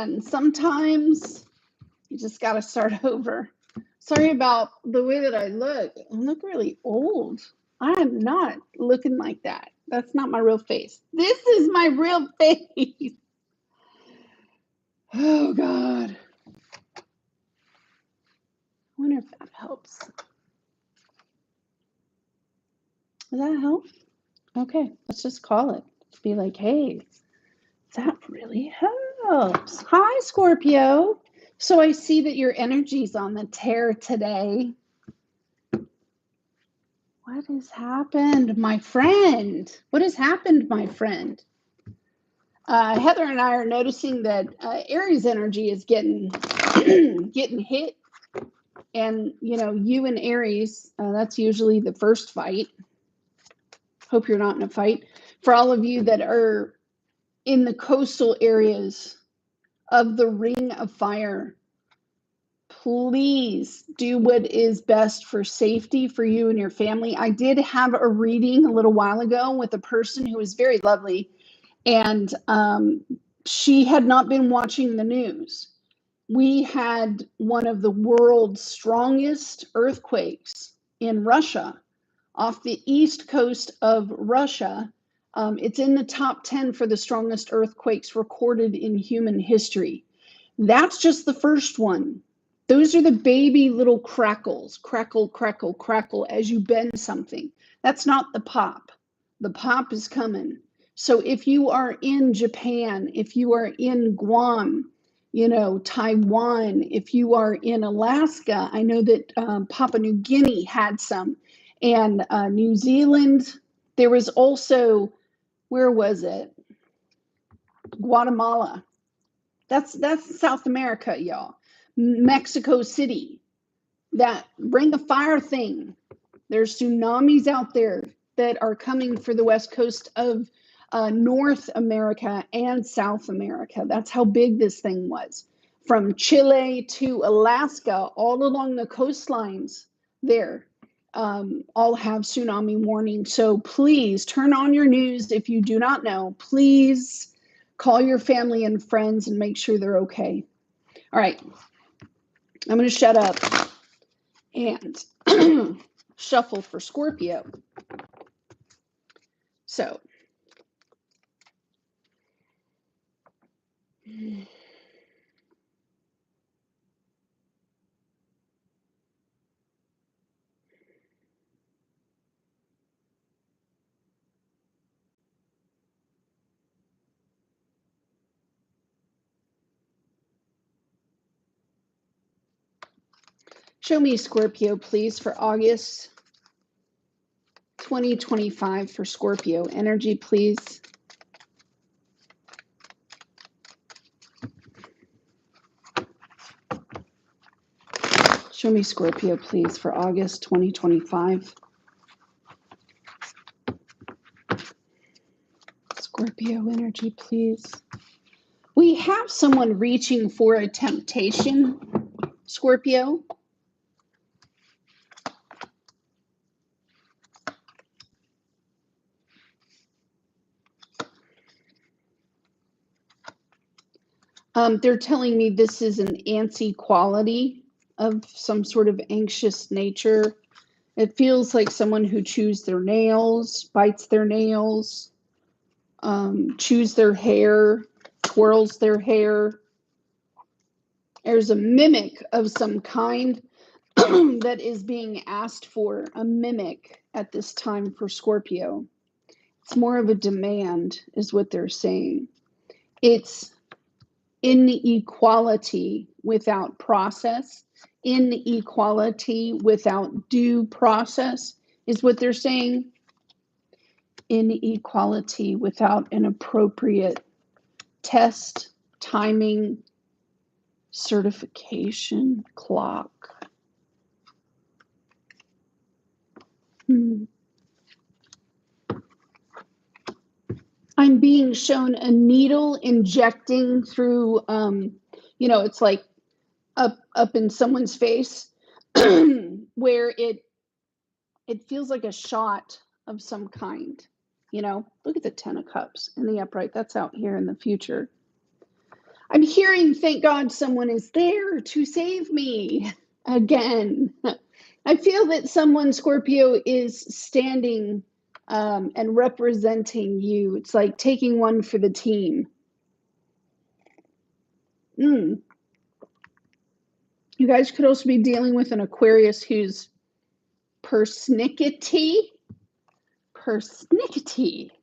And sometimes you just got to start over. Sorry about the way that I look. I look really old. I am not looking like that. That's not my real face. This is my real face. Oh, God. I wonder if that helps. Does that help? Okay, let's just call it. Be like, hey, that really helps. Hi, Scorpio. So I see that your energy's on the tear today. What has happened, my friend? What has happened, my friend? Heather and I are noticing that Aries energy is getting getting hit. And, you know, you and Aries, that's usually the first fight. Hope you're not in a fight. For all of you that are in the coastal areas of the Ring of Fire, please do what is best for safety for you and your family. I did have a reading a little while ago with a person who was very lovely, and she had not been watching the news. We had one of the world's strongest earthquakes in Russia, off the east coast of Russia. It's in the top 10 for the strongest earthquakes recorded in human history. That's just the first one. Those are the baby little crackles, crackle, crackle, crackle as you bend something. That's not the pop. The pop is coming. So if you are in Japan, if you are in Guam, you know, Taiwan, if you are in Alaska, I know that Papua New Guinea had some, and New Zealand. There was also, where was it? Guatemala. That's South America, y'all. Mexico City. That Ring of Fire thing. There's tsunamis out there that are coming for the west coast of North America and South America. That's how big this thing was. From Chile to Alaska, all along the coastlines there, all have tsunami warning. So please turn on your news if you do not know. Please call your family and friends and make sure they're okay. All right, I'm going to shut up and shuffle for Scorpio. So, show me Scorpio, please, for August 2025 for Scorpio. Energy, please. Show me Scorpio, please, for August 2025. Scorpio energy, please. We have someone reaching for a temptation, Scorpio. They're telling me this is an antsy quality of some sort of anxious nature. It feels like someone who chews their nails, bites their nails, chews their hair, twirls their hair. There's a mimic of some kind that is being asked for, a mimic at this time for Scorpio. It's more of a demand, is what they're saying. It's inequality without process, inequality without due process, is what they're saying. Inequality without an appropriate test, timing, certification, clock. I'm being shown a needle injecting through, you know, it's like up in someone's face where it feels like a shot of some kind. You know, look at the 10 of Cups in the upright. That's out here in the future. I'm hearing, thank God someone is there to save me again. I feel that someone, Scorpio, is standing and representing you. It's like taking one for the team. You guys could also be dealing with an Aquarius who's persnickety.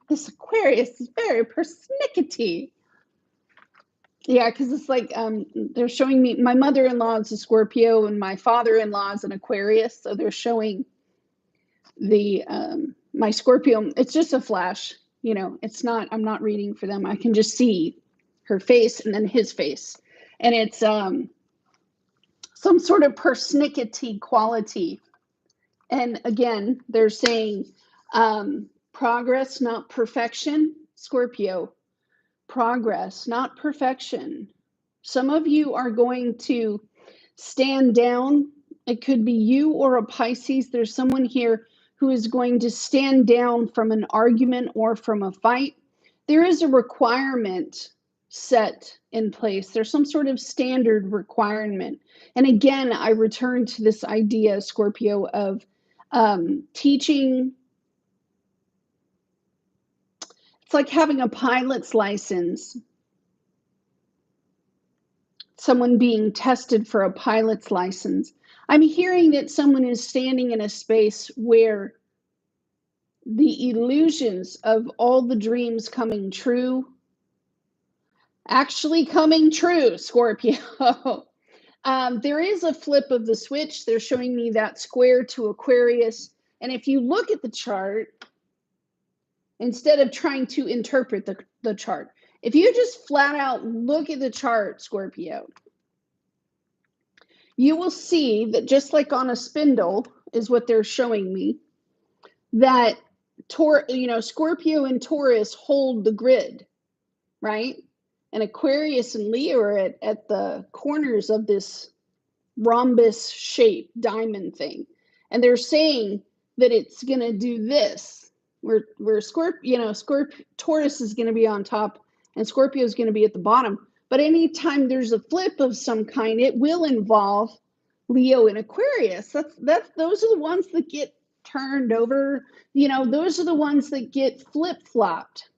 This Aquarius is very persnickety. Yeah, because it's like they're showing me, my mother-in-law is a Scorpio and my father-in-law is an Aquarius. So they're showing the my Scorpio. It's just a flash, you know, it's not, I'm not reading for them. I can just see her face and then his face. And it's some sort of persnickety quality. And again, they're saying progress, not perfection, Scorpio. Progress, not perfection. Some of you are going to stand down. It could be you or a Pisces. There's someone here who is going to stand down from an argument or from a fight. There is a requirement set in place. There's some sort of standard requirement. And again, I return to this idea, Scorpio, of teaching. It's like having a pilot's license. Someone being tested for a pilot's license. I'm hearing that someone is standing in a space where the illusions of all the dreams coming true, actually coming true, Scorpio. There is a flip of the switch. They're showing me that square to Aquarius. And if you look at the chart, instead of trying to interpret the chart, if you just flat out look at the chart, Scorpio, you will see that just like on a spindle is what they're showing me, that Scorpio and Taurus hold the grid, right? And Aquarius and Leo are at the corners of this rhombus shape diamond thing. And they're saying that it's going to do this, where Taurus is going to be on top and Scorpio is going to be at the bottom. But anytime there's a flip of some kind, it will involve Leo and Aquarius. Those are the ones that get turned over. Those are the ones that get flip-flopped.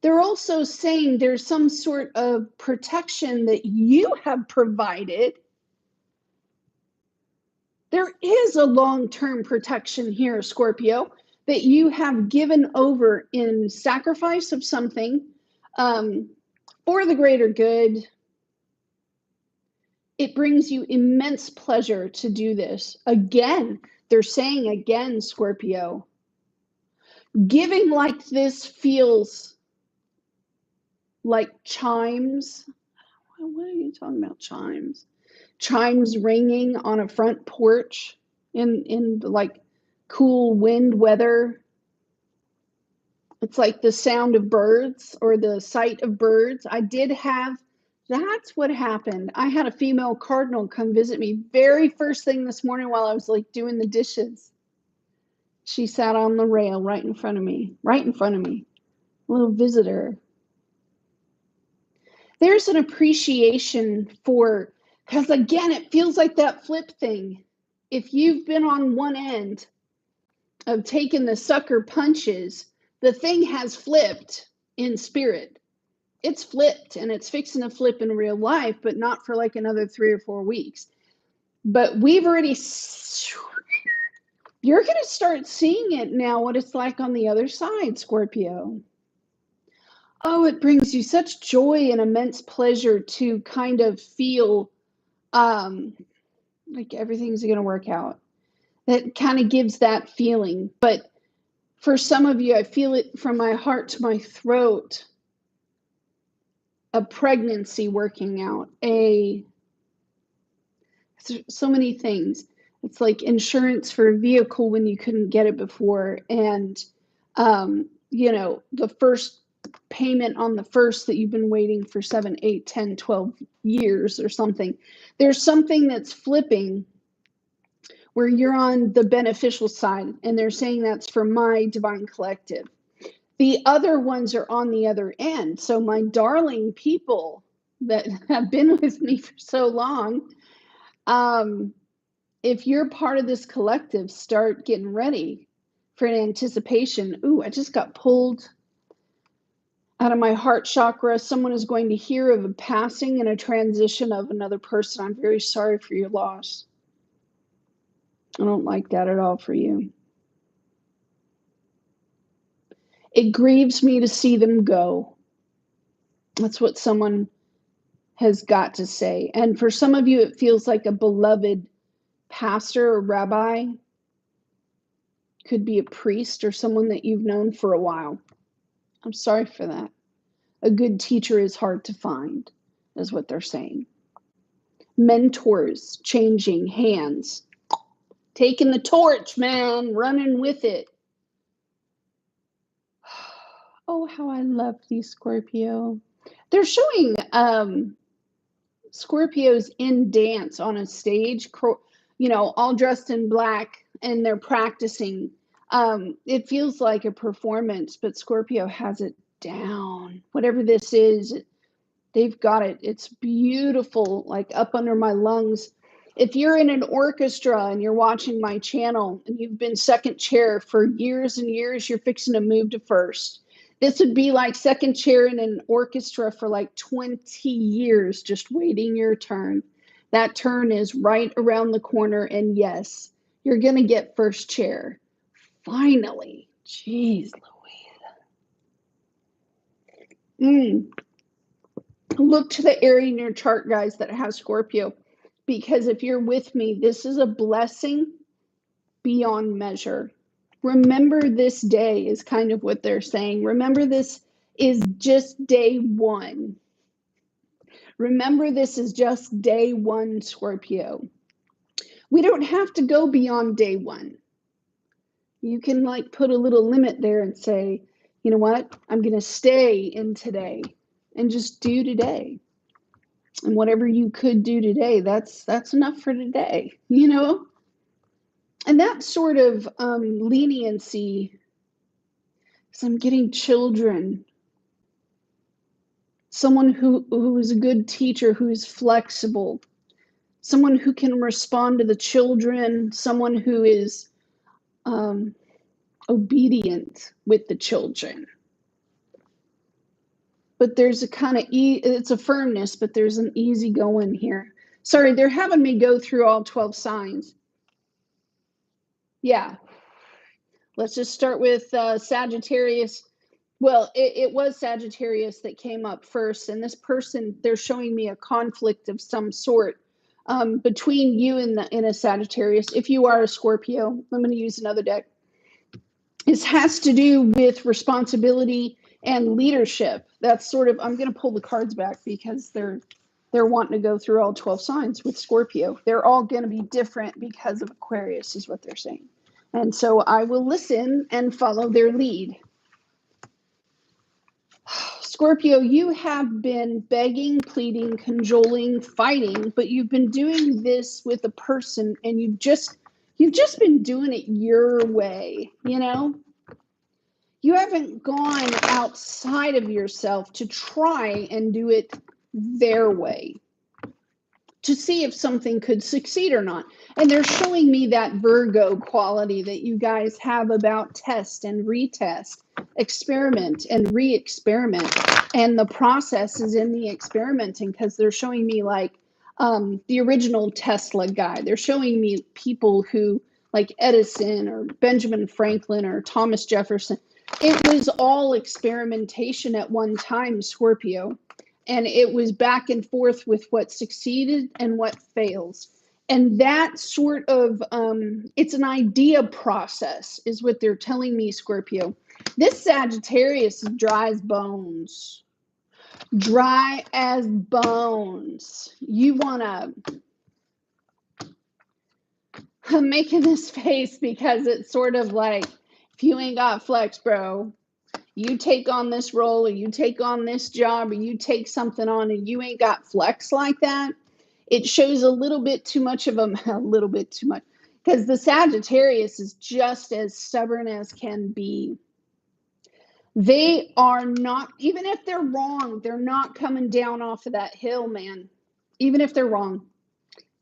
They're also saying there's some sort of protection that you have provided. There is a long-term protection here, Scorpio, that you have given over in sacrifice of something for the greater good. It brings you immense pleasure to do this. Again, they're saying again, Scorpio, giving like this feels like chimes. What are you talking about, chimes? Chimes ringing on a front porch in like cool wind weather. It's like the sound of birds or the sight of birds. That's what happened. I had a female cardinal come visit me very first thing this morning while I was like doing the dishes. She sat on the rail right in front of me. A little visitor. There's an appreciation for, because again, it feels like that flip thing. If you've been on one end of taking the sucker punches, the thing has flipped in spirit. It's flipped and it's fixing to flip in real life, but not for like another 3 or 4 weeks. But you're going to start seeing it now, what it's like on the other side, Scorpio. Oh, it brings you such joy and immense pleasure to kind of feel like everything's going to work out. That kind of gives that feeling. But for some of you, I feel it from my heart to my throat. A pregnancy working out, so many things. It's like insurance for a vehicle when you couldn't get it before. And, the first payment on the first that you've been waiting for 7, 8, 10, 12 years or something. There's something that's flipping where you're on the beneficial side. And they're saying that's for my divine collective. The other ones are on the other end. So my darling people that have been with me for so long, if you're part of this collective, start getting ready for an anticipation. Ooh, I just got pulled out of my heart chakra. Someone is going to hear of a passing and a transition of another person. I'm very sorry for your loss. I don't like that at all for you. It grieves me to see them go. That's what someone has got to say. And for some of you, it feels like a beloved pastor or rabbi. Could be a priest or someone that you've known for a while. I'm sorry for that. A good teacher is hard to find, is what they're saying. Mentors changing hands. Taking the torch, man, running with it. Oh, how I love these Scorpio. They're showing Scorpios in dance on a stage, all dressed in black, and they're practicing. It feels like a performance, but Scorpio has it down. Whatever this is, they've got it. It's beautiful, like up under my lungs. If you're in an orchestra and you're watching my channel and you've been second chair for years and years, you're fixing to move to first. This would be like second chair in an orchestra for like 20 years, just waiting your turn. That turn is right around the corner. And yes, you're going to get first chair. Finally. Jeez Louise. Look to the area in your chart, guys, that has Scorpio. Because if you're with me, this is a blessing beyond measure. Remember this day is kind of what they're saying. Remember this is just day one. Remember this is just day one, Scorpio. We don't have to go beyond day one. You can like put a little limit there and say, you know what? I'm going to stay in today and just do today. And whatever you could do today, that's enough for today, And that sort of leniency, so I'm getting children, someone who is a good teacher, who is flexible, someone who can respond to the children, someone who is obedient with the children. But there's a kind of, it's a firmness, but there's an easy going here. Sorry, they're having me go through all 12 signs. Yeah. Let's just start with Sagittarius. Well, it was Sagittarius that came up first. And this person, they're showing me a conflict of some sort between you and a Sagittarius. If you are a Scorpio, I'm going to use another deck. This has to do with responsibility and leadership. That's sort of, I'm going to pull the cards back because they're wanting to go through all 12 signs with Scorpio. They're all going to be different because of Aquarius is what they're saying. And so I will listen and follow their lead. Scorpio, you have been begging, pleading, cajoling, fighting, but you've been doing this with a person and you've just been doing it your way, You haven't gone outside of yourself to try and do it their way, to see if something could succeed or not. And they're showing me that Virgo quality that you guys have about test and retest, experiment and re-experiment. And the process is in the experimenting, because they're showing me like the original Tesla guy. They're showing me people who, like Edison or Benjamin Franklin or Thomas Jefferson. It was all experimentation at one time, Scorpio. And it was back and forth with what succeeded and what fails. And that sort of, it's an idea process is what they're telling me, Scorpio. This Sagittarius is dry as bones. Dry as bones. You want to, I'm making this face because it's sort of like, if you ain't got flex, bro, you take on this role or you take on this job or you take something on and you ain't got flex like that, it shows a little bit too much of a little bit too much, because the Sagittarius is just as stubborn as can be. They are not, even if they're wrong, they're not coming down off of that hill, man. Even if they're wrong,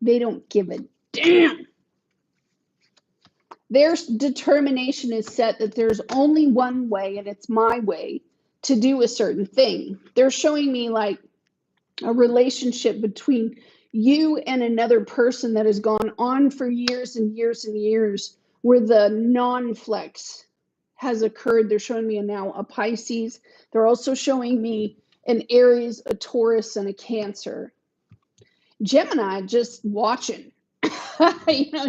they don't give a damn. Their determination is set that there's only one way, and it's my way to do a certain thing. They're showing me like a relationship between you and another person that has gone on for years and years and years, where the non-flex has occurred. They're showing me now a Pisces. They're also showing me an Aries, a Taurus, and a Cancer. Gemini just watching.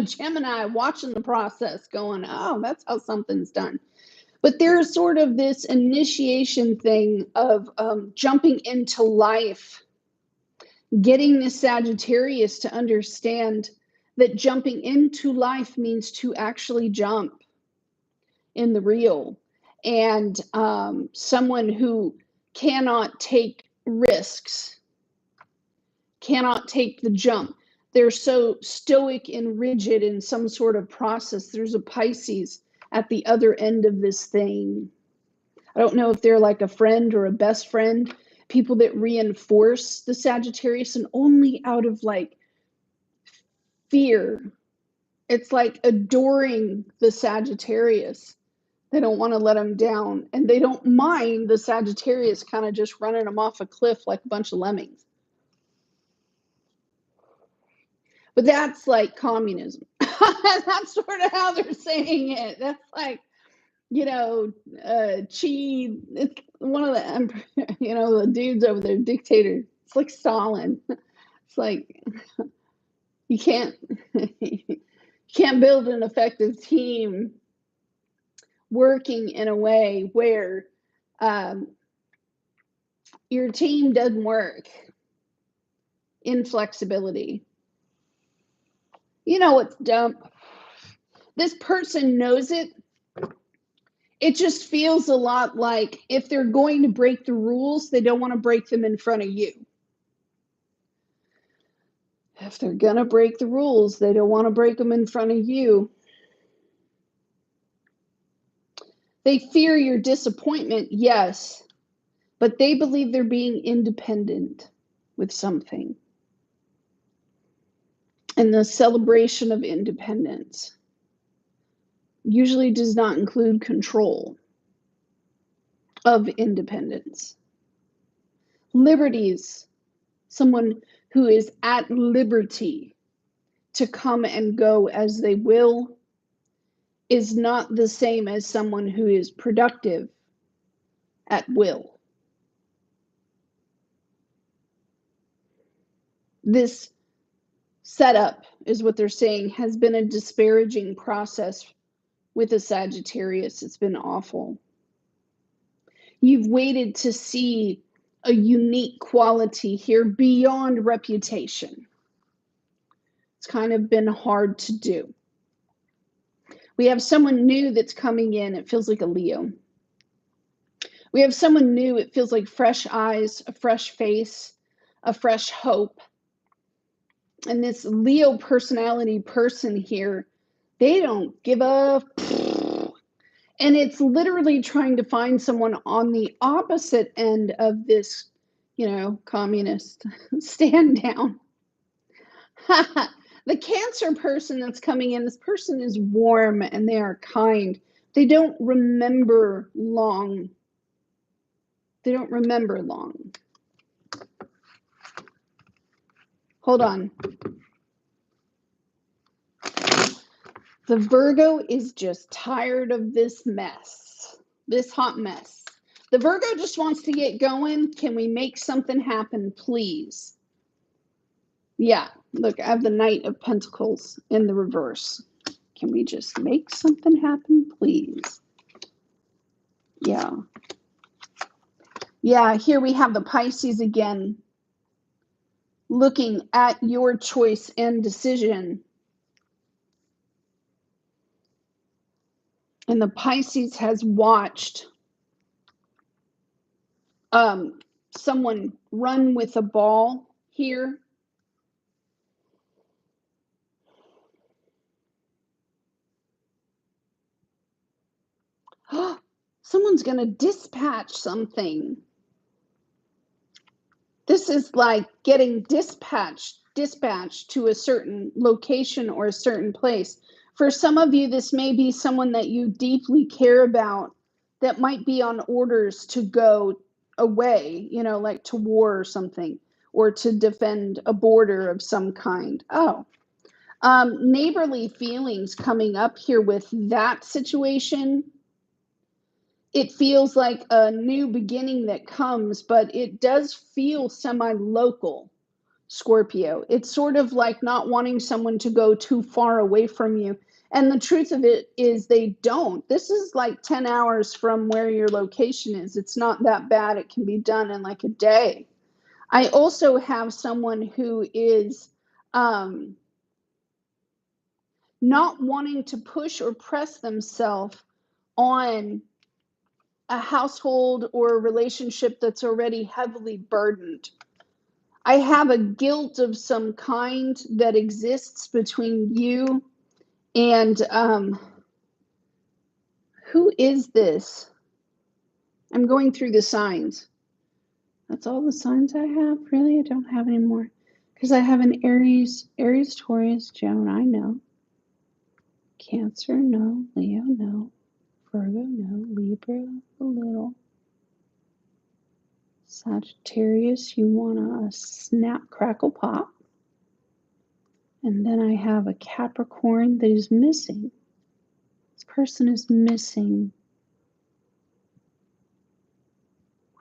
Gemini watching the process going, oh, that's how something's done. But there's sort of this initiation thing of jumping into life, getting the Sagittarius to understand that jumping into life means to actually jump in the real. And someone who cannot take risks, cannot take the jump. They're so stoic and rigid in some sort of process. There's a Pisces at the other end of this thing. I don't know if they're like a friend or a best friend, people that reinforce the Sagittarius, and only out of like fear. It's like adoring the Sagittarius. They don't want to let them down, and they don't mind the Sagittarius kind of just running them off a cliff like a bunch of lemmings. But that's like communism. That's sort of how they're saying it. That's like, it's one of the, the dudes over there, dictator. It's like Stalin. It's like, you can't build an effective team working in a way where your team doesn't work. Inflexibility. You know what's dumb? This person knows it. It just feels a lot like if they're going to break the rules, they don't want to break them in front of you. If they're going to break the rules, they don't want to break them in front of you. They fear your disappointment, yes, but they believe they're being independent with something. And the celebration of independence usually does not include control of independence. Liberties, someone who is at liberty to come and go as they will, is not the same as someone who is productive at will. This setup, is what they're saying, has been a disparaging process with a Sagittarius. It's been awful. You've waited to see a unique quality here beyond reputation. It's kind of been hard to do. We have someone new that's coming in. It feels like a Leo. We have someone new. It feels like fresh eyes, a fresh face, a fresh hope. And this Leo personality person here, they don't give a... And it's literally trying to find someone on the opposite end of this, communist stand down. The Cancer person that's coming in, this person is warm and they are kind. They don't remember long. They don't remember long. Hold on. The Virgo is just tired of this mess, this hot mess. The Virgo just wants to get going. Can we make something happen, please? Yeah, look, I have the Knight of Pentacles in the reverse. Can we just make something happen, please? Yeah. Yeah, here we have the Pisces again, looking at your choice and decision. And the Pisces has watched someone run with a ball here. Someone's going to dispatch something. This is like getting dispatched to a certain location or a certain place. For some of you, this may be someone that you deeply care about that might be on orders to go away, like to war or something, or to defend a border of some kind. Oh, neighborly feelings coming up here with that situation. It feels like a new beginning that comes, but it does feel semi-local, Scorpio. It's sort of like not wanting someone to go too far away from you. And the truth of it is they don't. This is like 10 hours from where your location is. It's not that bad. It can be done in like a day. I also have someone who is not wanting to push or press themselves on a household or a relationship that's already heavily burdened. I have a guilt of some kind that exists between you and who is this? I'm going through the signs. That's all the signs I have? Really? I don't have any more. Because I have an Aries, Taurus, Gemini, no. Cancer, no. Leo, no. Virgo, no. Libra, a little. Sagittarius, you want a snap, crackle, pop. And then I have a Capricorn that is missing. This person is missing.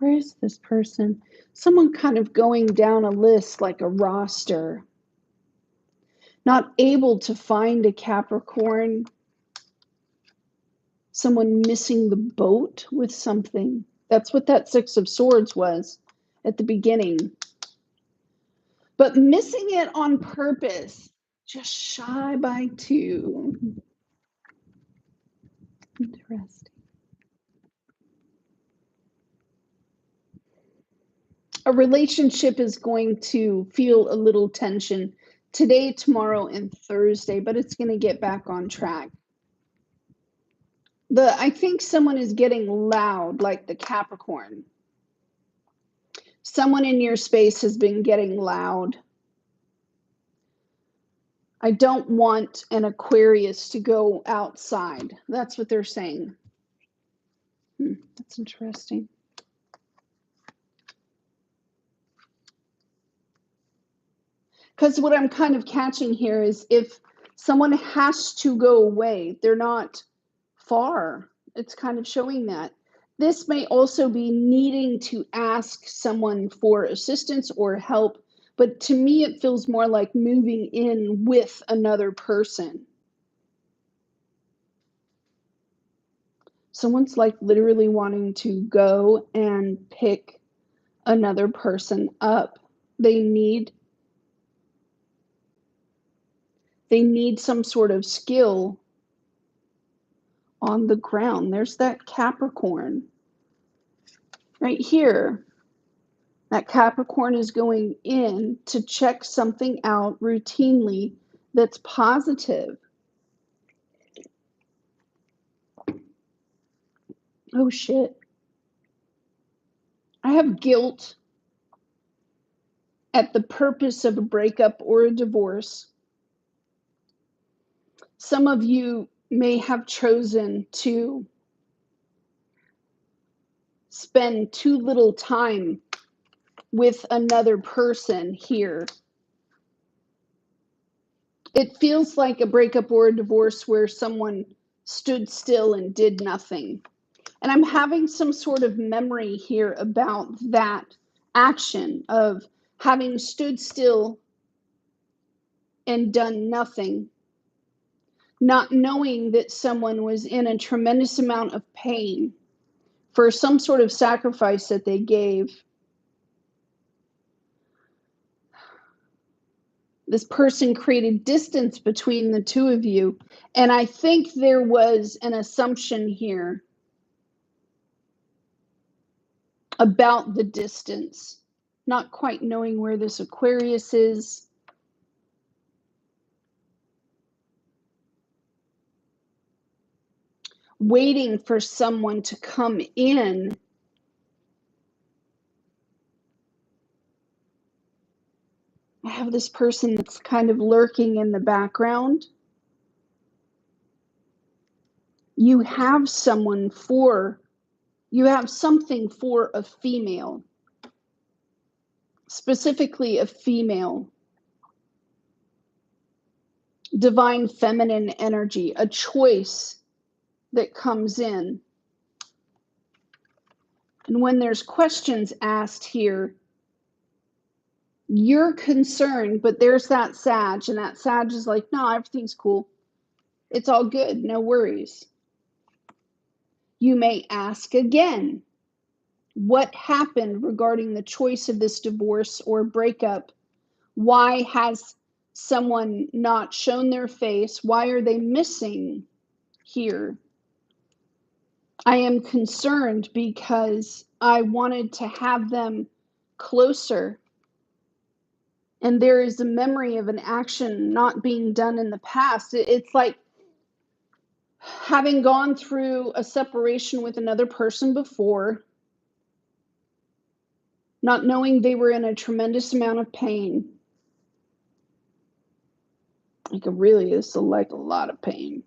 Where is this person? Someone kind of going down a list like a roster. Not able to find a Capricorn. Someone missing the boat with something. That's what that Six of Swords was at the beginning. But missing it on purpose. Just shy by 2. Interesting. A relationship is going to feel a little tension today, tomorrow, and Thursday, but it's going to get back on track. I think someone is getting loud, like the Capricorn. Someone in your space has been getting loud. I don't want an Aquarius to go outside. That's what they're saying. That's interesting. Because what I'm kind of catching here is if someone has to go away, they're not far. It's kind of showing that. This may also be needing to ask someone for assistance or help, but to me it feels more like moving in with another person. Someone's like literally wanting to go and pick another person up. They need some sort of skill on the ground. There's that Capricorn right here. That Capricorn is going in to check something out routinely that's positive. Oh shit. I have guilt at the purpose of a breakup or a divorce. Some of you may have chosen to spend too little time with another person here. It feels like a breakup or a divorce where someone stood still and did nothing. And I'm having some sort of memory here about that action of having stood still and done nothing, not knowing that someone was in a tremendous amount of pain for some sort of sacrifice that they gave. This person created distance between the two of you. And I think there was an assumption here about the distance, not quite knowing where this Aquarius is. waiting for someone to come in. I have this person that's kind of lurking in the background. You have something for a female, specifically a female, divine feminine energy, a choice that comes in. And when there's questions asked here, you're concerned, but there's that Sag, and that Sag is like, no, everything's cool. It's all good, no worries. You may ask again, what happened regarding the choice of this divorce or breakup? Why has someone not shown their face? Why are they missing here? I am concerned because I wanted to have them closer. And there is a memory of an action not being done in the past. It's like having gone through a separation with another person before, not knowing they were in a tremendous amount of pain. Like, it really is like a lot of pain.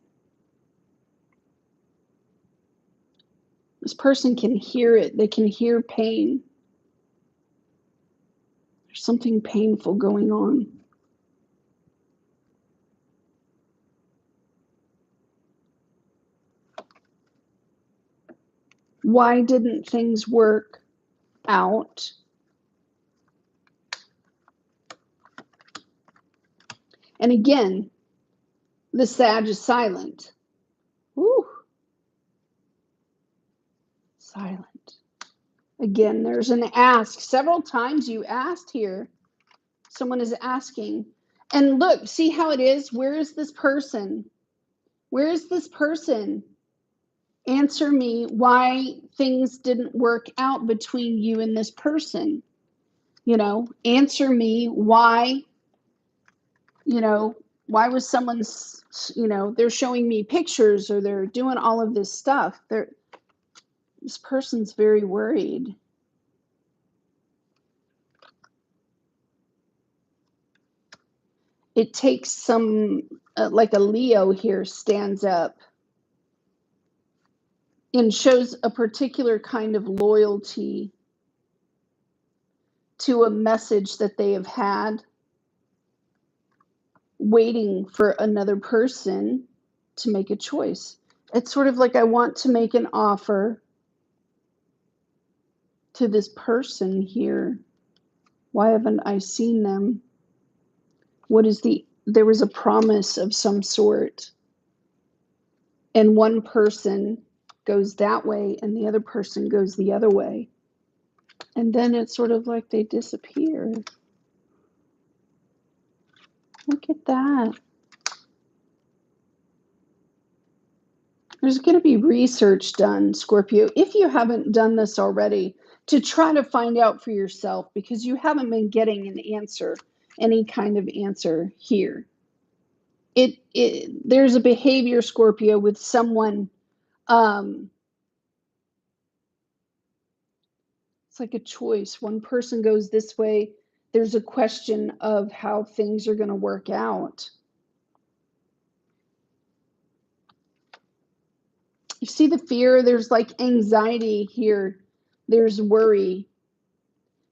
This person can hear it. They can hear pain. There's something painful going on. Why didn't things work out? And again, the Sag is silent. Woo. Silent. Again, there's an ask. Several times you asked here. Someone is asking. And look, see how it is? Where is this person? Where is this person? Answer me why things didn't work out between you and this person. Answer me why, why was someone's, they're showing me pictures or they're doing all of this stuff. This person's very worried. It takes some, like a Leo here stands up and shows a particular kind of loyalty to a message that they have had, waiting for another person to make a choice. It's sort of like, I want to make an offer to this person here. Why haven't I seen them? There was a promise of some sort, and one person goes that way and the other person goes the other way. And then it's sort of like they disappear. Look at that. There's going to be research done, Scorpio, if you haven't done this already, to try to find out for yourself, because you haven't been getting an answer, any kind of answer here. There's a behavior, Scorpio, with someone, it's like a choice. One person goes this way. There's a question of how things are going to work out. You see the fear? There's like anxiety here. There's worry.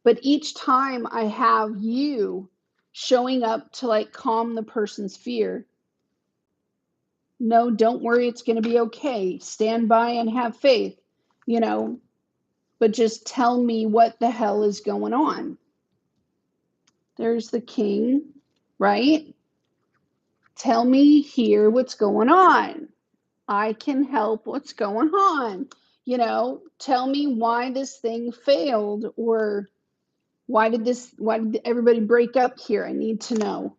But each time I have you showing up to like calm the person's fear. No, don't worry. It's going to be okay. Stand by and have faith, but just tell me what the hell is going on. There's the king, right? Tell me here what's going on. I can help what's going on. Tell me why this thing failed, or why did everybody break up here? I need to know.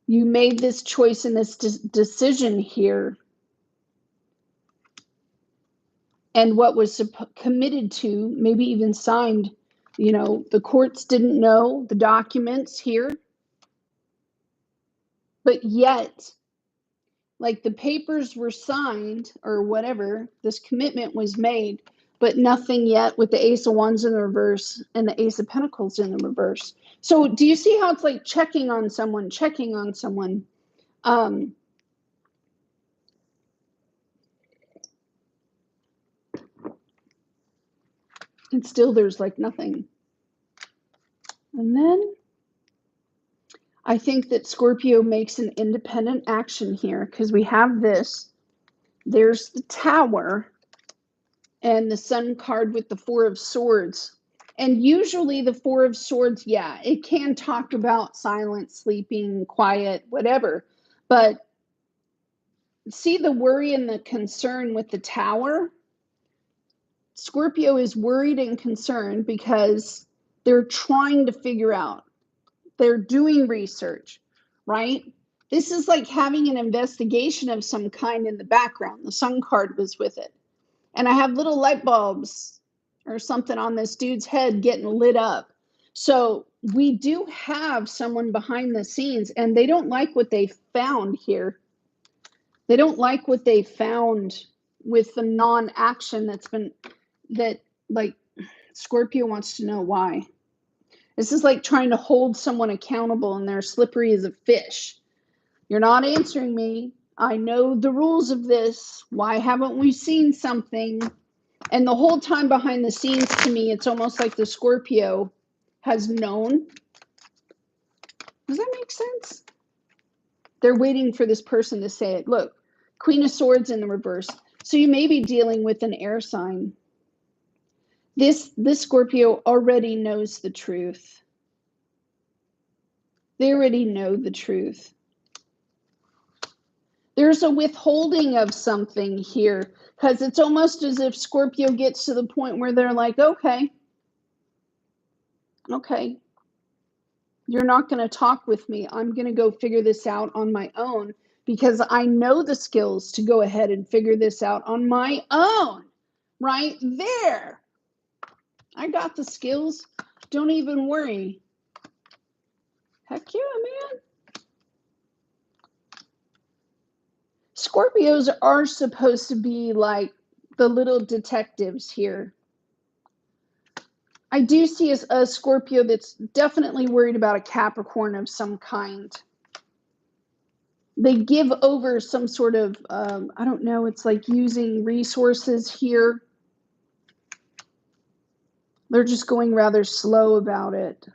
You made this choice and this decision here. And what was committed to, maybe even signed, the courts didn't know the documents here. But yet, Like the papers were signed or whatever, this commitment was made, but nothing yet with the Ace of Wands in the reverse and the Ace of Pentacles in the reverse. So do you see how it's like checking on someone, checking on someone? And still there's like nothing. And then I think that Scorpio makes an independent action here because we have this. There's the Tower and the Sun card with the Four of Swords. And usually the Four of Swords, yeah, it can talk about silence, sleeping, quiet, whatever. But see the worry and the concern with the Tower? Scorpio is worried and concerned because they're trying to figure out. They're doing research, right? This is like having an investigation of some kind in the background. The Sun card was with it. And I have little light bulbs or something on this dude's head getting lit up. So we do have someone behind the scenes, and they don't like what they found here. They don't like what they found with the non-action that like Scorpio wants to know why. This is like trying to hold someone accountable and they're slippery as a fish. You're not answering me. I know the rules of this. Why haven't we seen something? And the whole time behind the scenes, to me, it's almost like the Scorpio has known. Does that make sense? They're waiting for this person to say it. Look, Queen of Swords in the reverse. So you may be dealing with an air sign. This Scorpio already knows the truth. They already know the truth. There's a withholding of something here because it's almost as if Scorpio gets to the point where they're like, okay, you're not going to talk with me. I'm going to go figure this out on my own because I know the skills to go ahead and figure this out on my own. Right there. I got the skills. Don't even worry. Heck yeah, man. Scorpios are supposed to be like the little detectives here. I do see a Scorpio that's definitely worried about a Capricorn of some kind. They give over some sort of, I don't know, it's like using resources here. They're just going rather slow about it.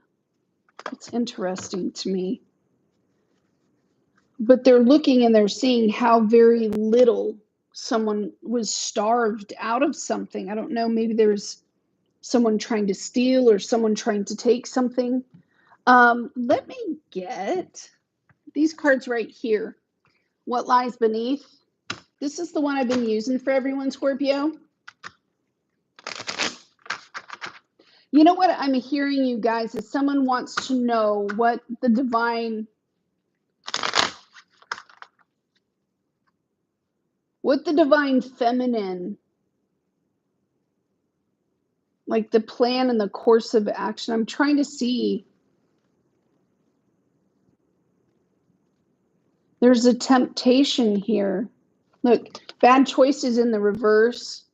It's interesting to me. But they're looking and they're seeing how very little someone was starved out of something. I don't know, maybe there's someone trying to steal or someone trying to take something. Let me get these cards right here. What lies beneath? This is the one I've been using for everyone, Scorpio. You know what I'm hearing, you guys, is someone wants to know what the divine feminine, like the plan and the course of action. I'm trying to see. There's a temptation here. Look, bad choices in the reverse.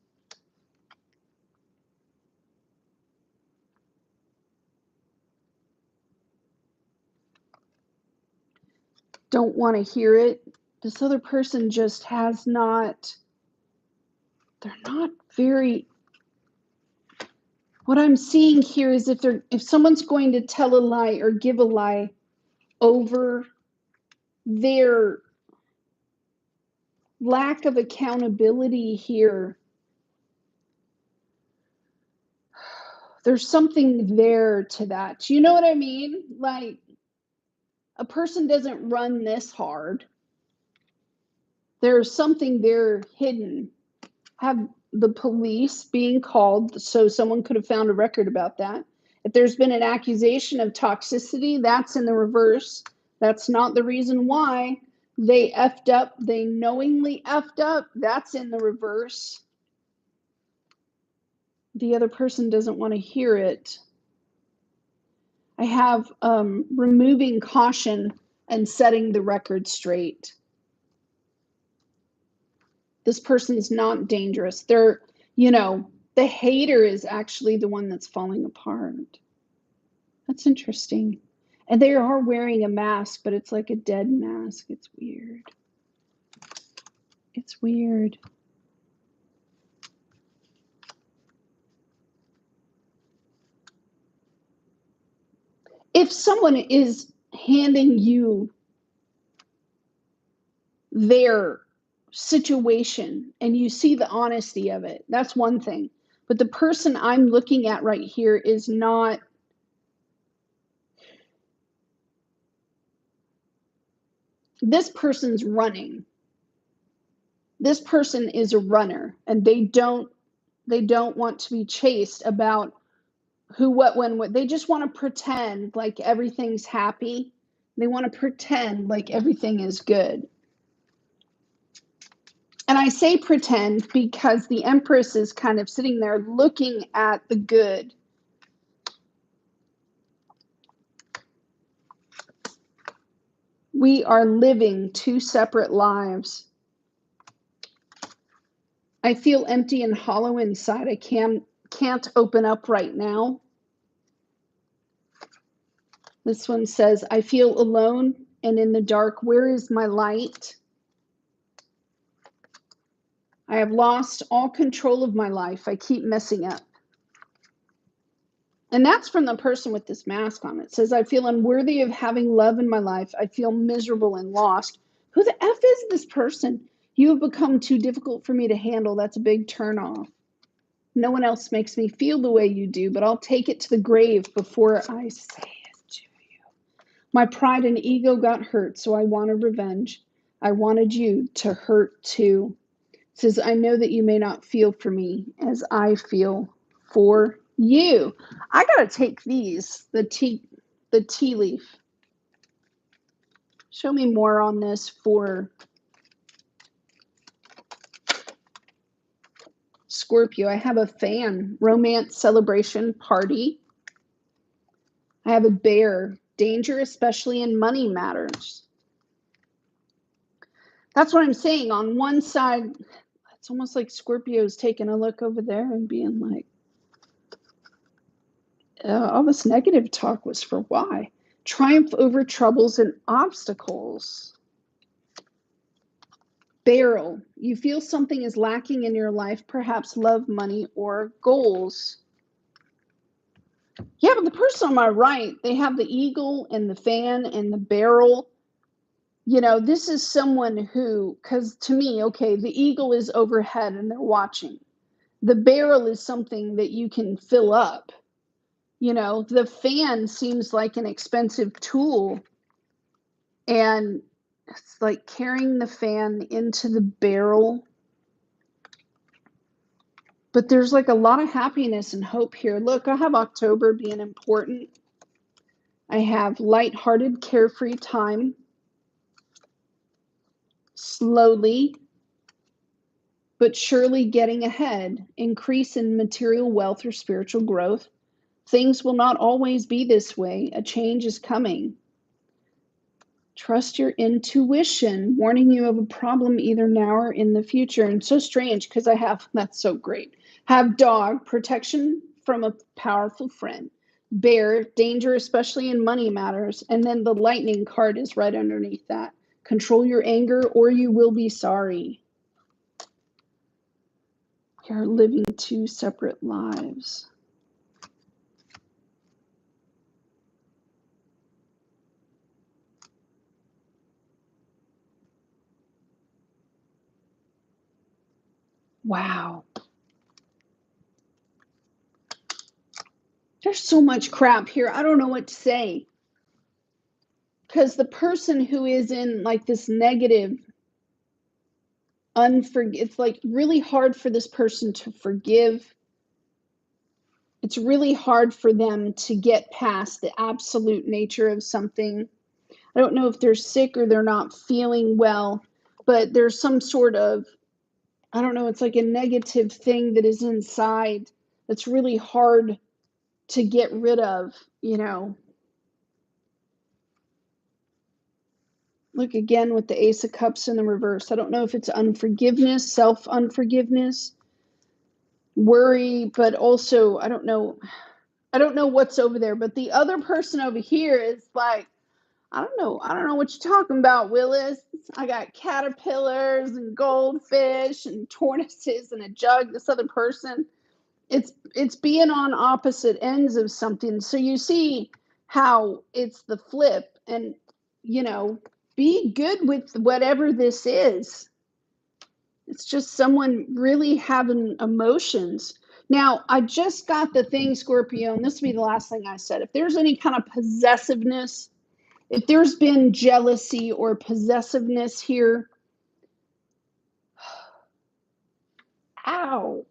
Don't want to hear it. This other person just has not, they're not very, what I'm seeing here is if someone's going to tell a lie or give a lie over their lack of accountability here, there's something there to that. You know what I mean? Like, a person doesn't run this hard. There's something there hidden. Have the police being called so someone could have found a record about that. If there's been an accusation of toxicity, that's in the reverse. That's not the reason why they effed up. They knowingly effed up. That's in the reverse. The other person doesn't want to hear it. I have removing caution and setting the record straight. This person's not dangerous. They're, the hater is actually the one that's falling apart. That's interesting. And they are wearing a mask, but it's like a dead mask. It's weird. It's weird. If someone is handing you their situation and you see the honesty of it, that's one thing. But the person I'm looking at right here is not. This person's running. This person is a runner, and they don't want to be chased about who, what, when, what. They just want to pretend like everything's happy. They want to pretend like everything is good. And I say pretend because the Empress is kind of sitting there looking at the good. We are living two separate lives. I feel empty and hollow inside. I can't open up right now. This one says, I feel alone and in the dark. Where is my light? I have lost all control of my life. I keep messing up. And that's from the person with this mask on. It says, I feel unworthy of having love in my life. I feel miserable and lost. Who the F is this person? You have become too difficult for me to handle. That's a big turnoff. No one else makes me feel the way you do, but I'll take it to the grave before I say it to you. My pride and ego got hurt, so I wanted revenge. I wanted you to hurt too. It says, I know that you may not feel for me as I feel for you. I gotta take these, the tea leaf. Show me more on this for Scorpio. I have a fan, romance, celebration, party. I have a bear, danger, especially in money matters. That's what I'm saying. On one side, it's almost like Scorpio's taking a look over there and being like, all this negative talk was for why? Triumph over troubles and obstacles. Barrel. You feel something is lacking in your life, perhaps love, money, or goals. Yeah, but the person on my right, they have the eagle and the fan and the barrel. This is someone who, because to me, okay, the eagle is overhead and they're watching. The barrel is something that you can fill up. The fan seems like an expensive tool, and it's like carrying the fan into the barrel. But there's like a lot of happiness and hope here. Look, I have October being important. I have lighthearted, carefree time. Slowly but surely getting ahead. Increase in material wealth or spiritual growth. Things will not always be this way. A change is coming. Trust your intuition, warning you of a problem either now or in the future. And so strange because that's so great. Have dog, protection from a powerful friend. Bear, danger, especially in money matters. And then the lightning card is right underneath that. Control your anger or you will be sorry. You're living two separate lives. Wow. There's so much crap here. I don't know what to say. Because the person who is in like this negative, it's like really hard for this person to forgive. It's really hard for them to get past the absolute nature of something. I don't know if they're sick or they're not feeling well, but there's some sort of, I don't know, it's like a negative thing that is inside that's really hard to get rid of. Look again with the Ace of Cups in the reverse. I don't know if it's unforgiveness, self-unforgiveness, worry, but also I don't know what's over there. But the other person over here is like, I don't know what you're talking about, Willis. I got caterpillars and goldfish and tortoises and a jug. This other person, it's being on opposite ends of something. So you see how it's the flip, and be good with whatever this is. It's just someone really having emotions. Now, I just got the thing, Scorpio, and this will be the last thing I said. If there's any kind of possessiveness, if there's been jealousy or possessiveness here, ow,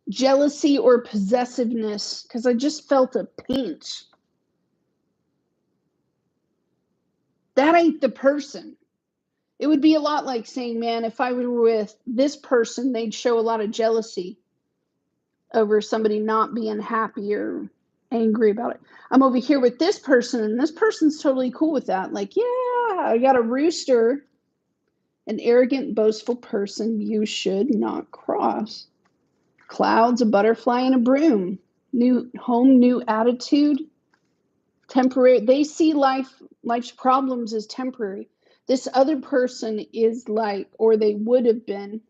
jealousy or possessiveness, because I just felt a pinch. That ain't the person. It would be a lot like saying, man, if I were with this person, they'd show a lot of jealousy over somebody not being happy or angry about it. I'm over here with this person, and this person's totally cool with that. Like, yeah, I got a rooster. An arrogant, boastful person you should not cross. Clouds, a butterfly, and a broom. New home, new attitude. Temporary. They see life's problems as temporary. This other person is like, or they would have been,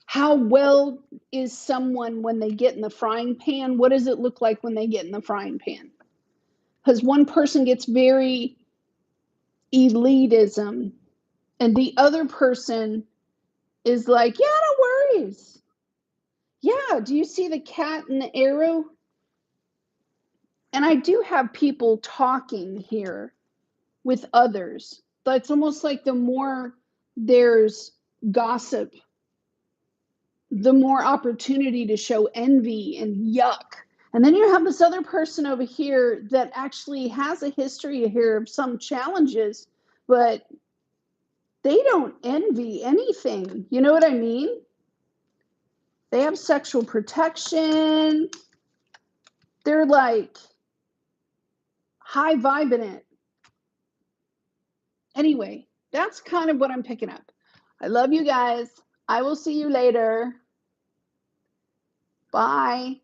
how well is someone when they get in the frying pan? What does it look like when they get in the frying pan? Because one person gets very elitism, and the other person is like, yeah, no worries. Yeah, do you see the cat and the arrow? And I do have people talking here with others. But it's almost like the more there's gossip, the more opportunity to show envy and yuck. And then you have this other person over here that actually has a history here of some challenges, but they don't envy anything. You know what I mean? They have sexual protection. They're like high vibing it. Anyway, that's kind of what I'm picking up. I love you guys. I will see you later. Bye.